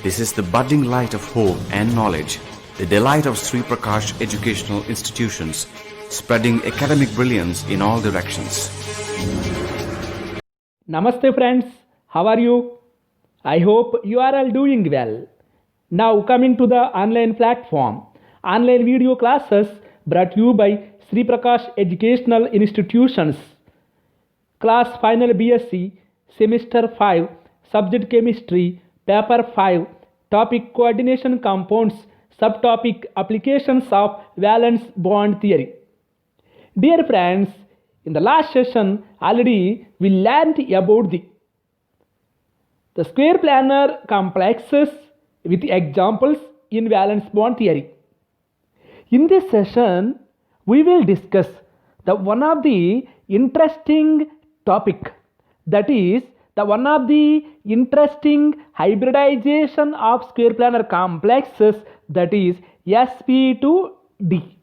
This is the budding light of hope and knowledge, the delight of Sri Prakash Educational Institutions, spreading academic brilliance in all directions. Namaste friends, how are you? I hope you are all doing well. Now coming to the online platform, online video classes brought to you by Sri Prakash Educational Institutions. Class Final BSc, Semester 5, Subject Chemistry, Paper 5, Topic Coordination Compounds, Subtopic Applications of Valence Bond Theory. Dear friends, in the last session already we learned about the square planar complexes with examples in valence bond theory. In this session we will discuss the one of the interesting topic, that is the one of the interesting hybridization of square planar complexes, that is sp2d.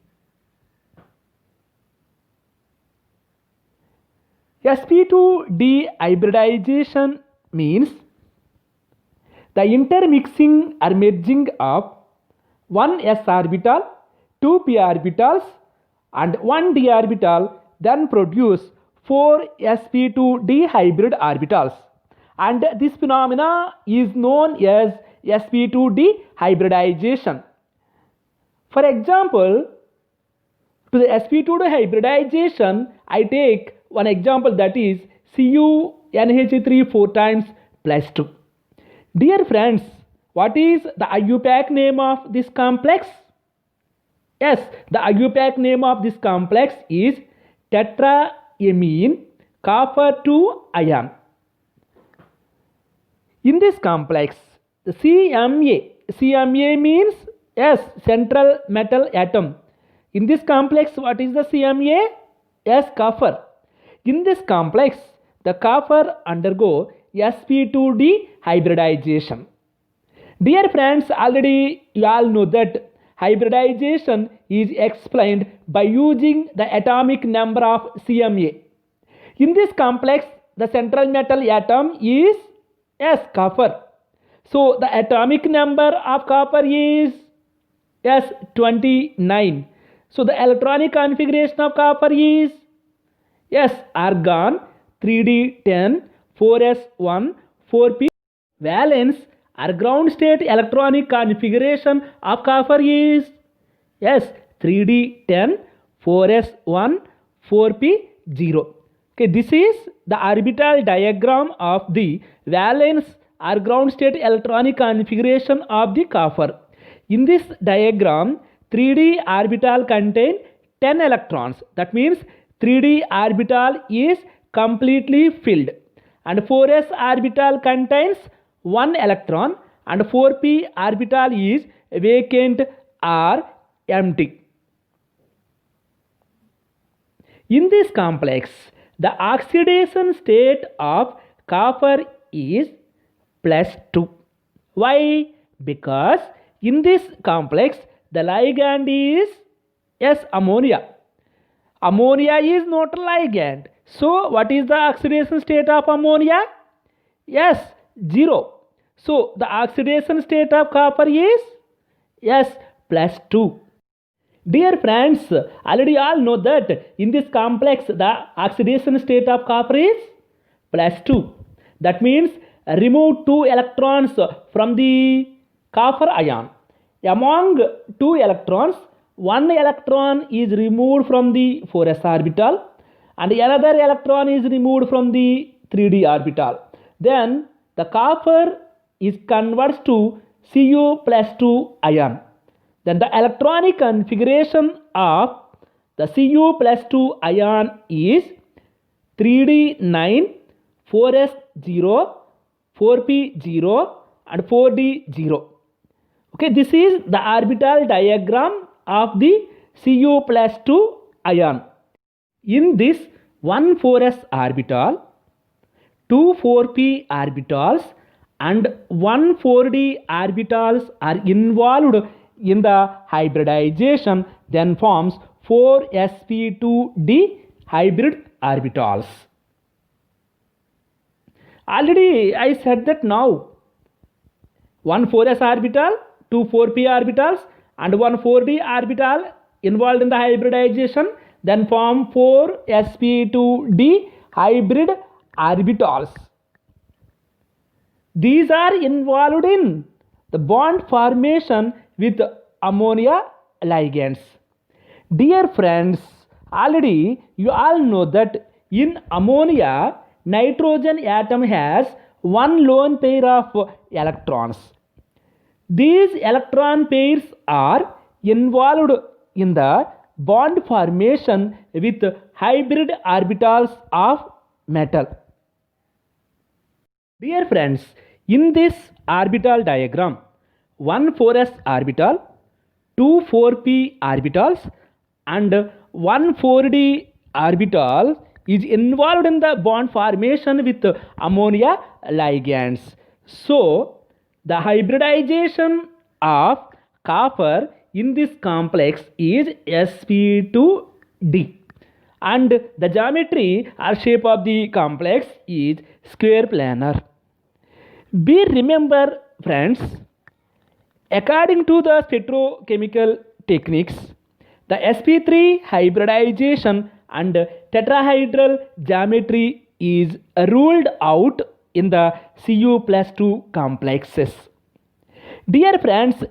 sp2d hybridization means the intermixing or merging of one s orbital, two p orbitals and one d orbital then produce four sp2d hybrid orbitals, and this phenomena is known as sp2d hybridization. For example, to the sp2d hybridization, I take one example, that is CuNH3 4 times plus 2. Dear friends, what is the IUPAC name of this complex? Yes, the IUPAC name of this complex is tetraamine copper 2 ion. In this complex, the CMA means yes, central metal atom. In this complex, what is the CMA? Yes, copper. In this complex, the copper undergo sp2d hybridization. Dear friends, already you all know that hybridization is explained by using the atomic number of CMA. In this complex, the central metal atom is yes, copper. So the atomic number of copper is yes, 29. So the electronic configuration of copper is yes, argon 3d10 4s1 4p. Valence or ground state electronic configuration of copper is yes, 3d10 4s1 4p0. Okay, this is the orbital diagram of the valence or ground state electronic configuration of the copper. In this diagram, 3d orbital contain 10 electrons. That means 3d orbital is completely filled, and 4s orbital contains 1 electron, and 4p orbital is vacant or empty. In this complex, the oxidation state of copper is +2. Why? Because in this complex the ligand is yes, ammonia. Ammonia is not a ligand. So what is the oxidation state of ammonia? Yes, 0. So the oxidation state of copper is yes, +2. Dear friends, already all know that in this complex the oxidation state of copper is +2. That means remove 2 electrons from the copper ion. Among 2 electrons, 1 electron is removed from the 4s orbital and another electron is removed from the 3d orbital. Then the copper is converted to Cu+2 ion. Then the electronic configuration of the Cu+2 ion is 3d9 4s0 4p0 and 4d0. Okay, this is the orbital diagram of the Cu+2 ion. In this, one 4s orbital, two 4p orbitals and one 4d orbitals are involved in the hybridization, then forms 4 sp2d hybrid orbitals. Already I said that now one 4s orbital, two 4p orbitals, and one 4d orbital involved in the hybridization, then form 4 sp2d hybrid orbitals. These are involved in the bond formation with ammonia ligands. Dear friends, already you all know that in ammonia, nitrogen atom has one lone pair of electrons. These electron pairs are involved in the bond formation with hybrid orbitals of metal. Dear friends, in this orbital diagram, one 4s orbital, two 4p orbitals, and one 4d orbital is involved in the bond formation with ammonia ligands. So, the hybridization of copper in this complex is sp2d, and the geometry or shape of the complex is square planar. Be remember friends, according to the spectrochemical techniques, the sp3 hybridization and tetrahedral geometry is ruled out in the Cu plus 2 complexes. Dear friends,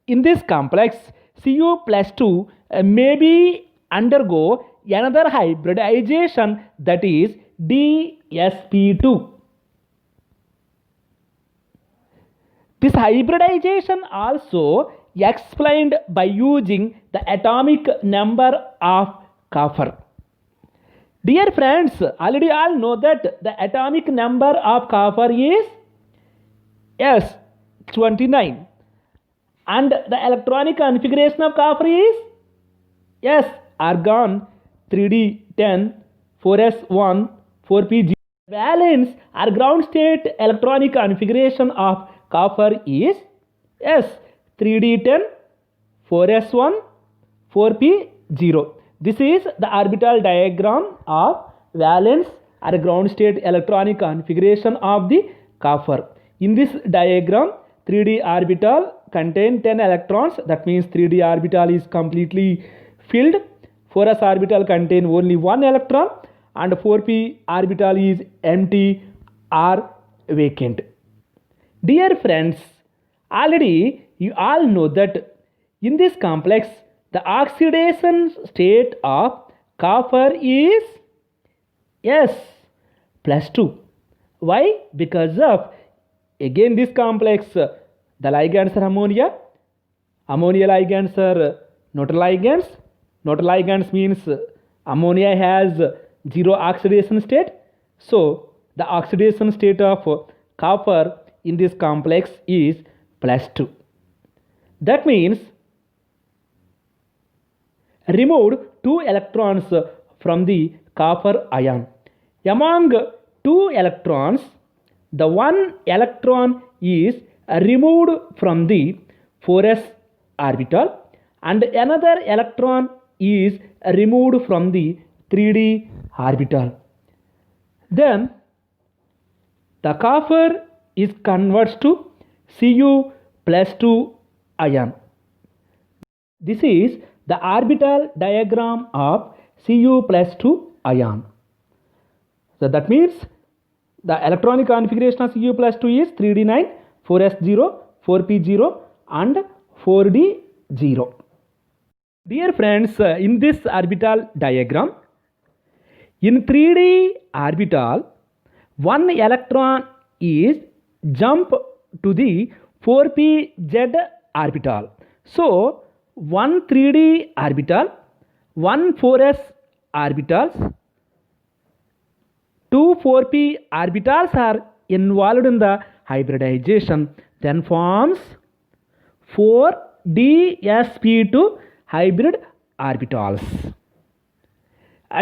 in this complex, Cu plus 2 maybe undergo another hybridization, that is dsp2. This hybridization also explained by using the atomic number of copper. Dear friends, already all know that the atomic number of copper is S29, and the electronic configuration of copper is argon 3d10 4s1 4p0. Valence or ground state electronic configuration of copper is 3d10 4s1 4p0. This is the orbital diagram of valence or ground state electronic configuration of the copper. In this diagram, 3d orbital contain 10 electrons, that means 3d orbital is completely filled. 4s orbital contain only one electron, and 4p orbital is empty or vacant. Dear friends, already you all know that in this complex, the oxidation state of copper is plus 2. Why? Because of, again, this complex, the ligands are ammonia. Ammonia ligands are neutral ligands. Neutral ligands means ammonia has zero oxidation state. So, the oxidation state of copper in this complex is plus 2. That means removed 2 electrons from the copper ion. Among 2 electrons, the 1 electron is removed from the 4s orbital, and another electron is removed from the 3d orbital. Then the copper is converted to Cu plus 2 ion. This is the orbital diagram of Cu plus 2 ion. So that means the electronic configuration of Cu plus 2 is 3d9, 4s0, 4p0 and 4d0. Dear friends, in this orbital diagram, in 3d orbital, one electron is jump to the 4pz orbital. So, one 3d orbital, one 4s orbitals, two 4p orbitals are involved in the hybridization, then forms 4dsp2 hybrid orbitals.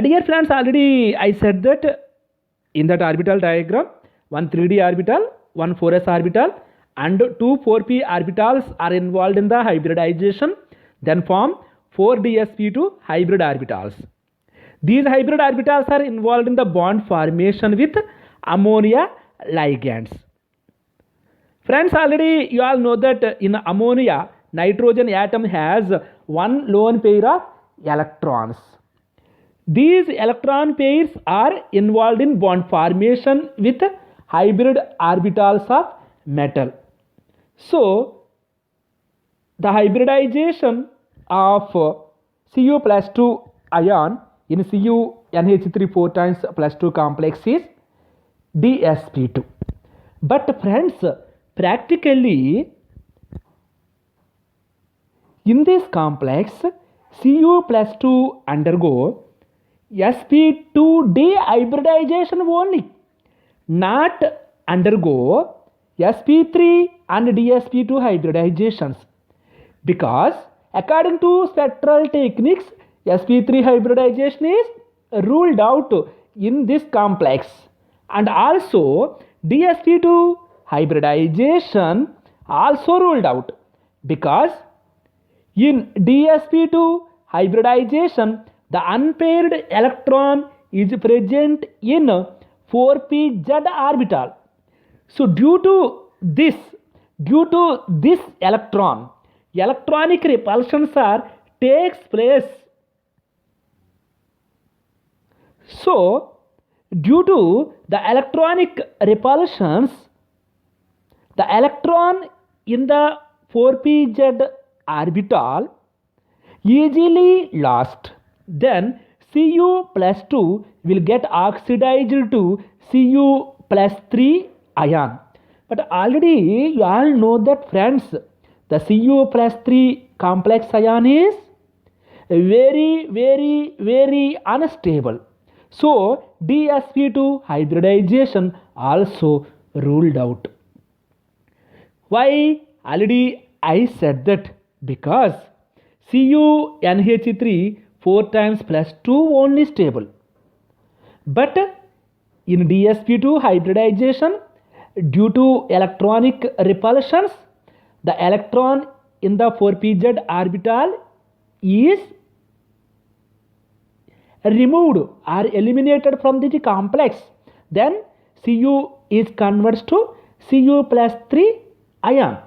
Dear friends, already I said that in that orbital diagram, one 3d orbital, one 4s orbital and two 4p orbitals are involved in the hybridization, then form 4dsp2 hybrid orbitals. These hybrid orbitals are involved in the bond formation with ammonia ligands. Friends, already you all know that in ammonia, nitrogen atom has one lone pair of electrons. These electron pairs are involved in bond formation with hybrid orbitals of metal. So, the hybridization of Cu plus 2 ion in Cu NH3 4 times plus 2 complex is dsp2. But friends, practically in this complex, Cu plus 2 undergo sp2d hybridization only, not undergo sp3 and dsp2 hybridizations, because according to spectral techniques, sp3 hybridization is ruled out in this complex, and also dsp2 hybridization also ruled out, because in dsp2 hybridization the unpaired electron is present in 4pz orbital. So due to this electronic repulsions takes place. So due to the electronic repulsions, the electron in the 4pz orbital easily lost. Then Cu plus 2 will get oxidized to Cu plus 3 ion. But already you all know that, friends, the Cu plus 3 complex ion is very unstable. So dsp2 hybridization also ruled out. Why? Already I said that because CuNH3 4 times plus 2 only stable. But in dsp2 hybridization, due to electronic repulsions, the electron in the 4pz orbital is removed or eliminated from the complex. Then Cu is converted to Cu plus 3 ion.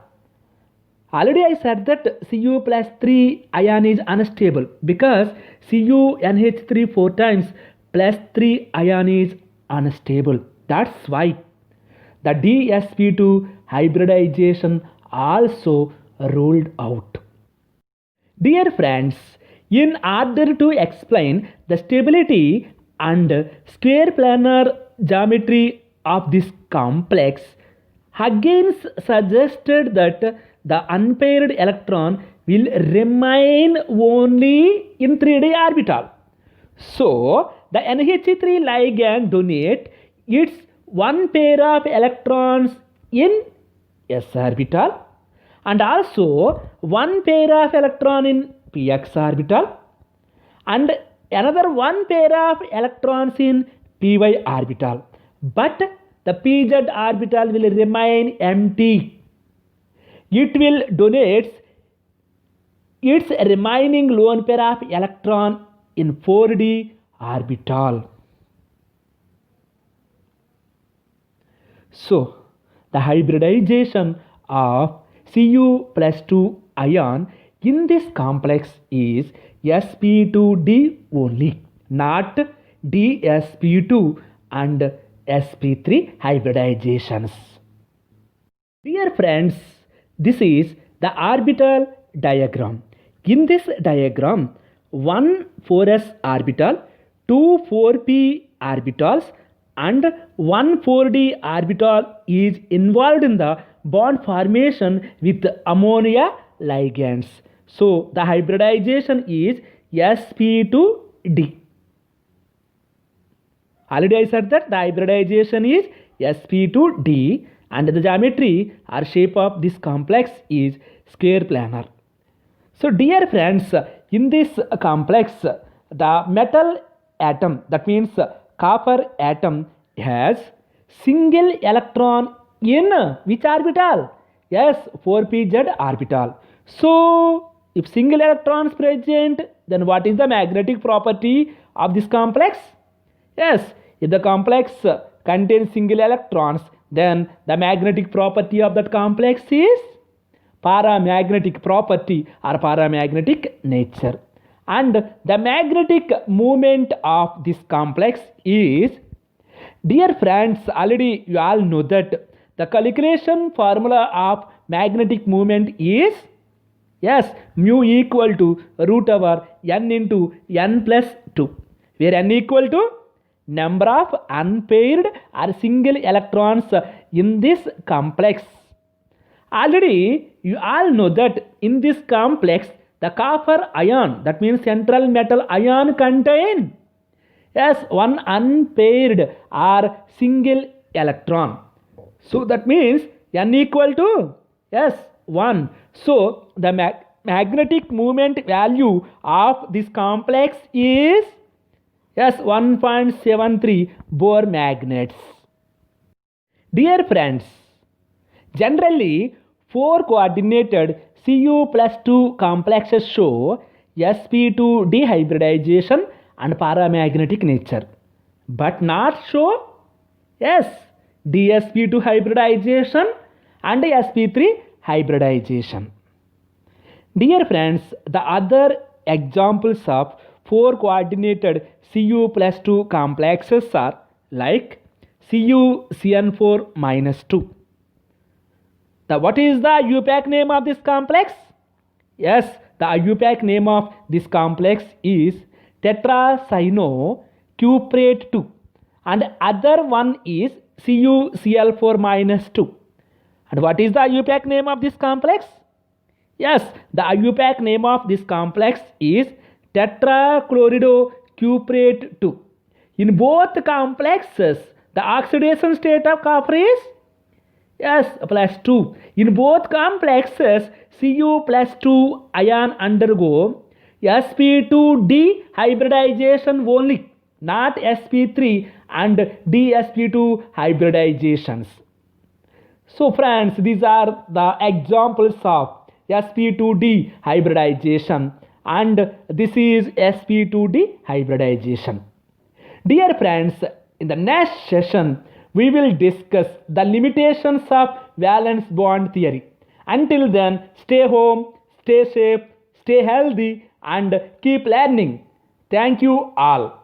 Already I said that Cu plus 3 ion is unstable because CuNH3 4 times plus 3 ion is unstable. That's why the dsp2 hybridization also ruled out. Dear friends, in order to explain the stability and square planar geometry of this complex, Huygens suggested that the unpaired electron will remain only in 3d orbital. So the NH3 ligand donate its one pair of electrons in s orbital and also one pair of electron in px orbital and another one pair of electrons in py orbital. But the pz orbital will remain empty. It will donate its remaining lone pair of electron in 4d orbital. So the hybridization of Cu plus 2 ion in this complex is sp2d only, not dsp2 and sp3 hybridizations. Dear friends, this is the orbital diagram. In this diagram, one 4s orbital, two 4p orbitals and one 4d orbital is involved in the bond formation with ammonia ligands. So the hybridization is sp2d. Already I said that the hybridization is sp2d and the geometry or shape of this complex is square planar. So dear friends, in this complex, the metal atom, that means copper atom, has single electron in which orbital? Yes, 4pz orbital. So if single electron is present, then what is the magnetic property of this complex? Yes, if the complex contains single electrons, then the magnetic property of that complex is paramagnetic property or paramagnetic nature. And the magnetic moment of this complex is, dear friends, already you all know that the calculation formula of magnetic moment is, yes, mu equal to root over n into n plus 2, where n equal to number of unpaired or single electrons in this complex. Already you all know that in this complex the copper ion, that means central metal ion, contain, yes, one unpaired or single electron. So that means n equal to, yes, 1. So the magnetic moment value of this complex is, yes, 1.73 Bohr magnets. Dear friends, generally 4 coordinated Cu plus 2 complexes show sp2 dehybridization and paramagnetic nature, but not show, yes, dsp2 hybridization and sp3 hybridization. Dear friends, the other examples of 4 coordinated Cu plus 2 complexes are like CuCN4 minus 2. What is the IUPAC name of this complex? Yes, the IUPAC name of this complex is tetracyanocuprate 2, and other one is CuCl4 minus 2. And what is the IUPAC name of this complex? Yes, the IUPAC name of this complex is tetrachloridocuprate 2. In both complexes, the oxidation state of copper is, yes, plus 2. In both complexes, Cu plus 2 ion undergo sp2 dehybridization only, not sp3 and dsp2 hybridizations. So friends, these are the examples of sp2d hybridization, and this is sp2d hybridization. Dear friends, in the next session we will discuss the limitations of valence bond theory. Until then, stay home, stay safe, stay healthy, and keep learning. Thank you all.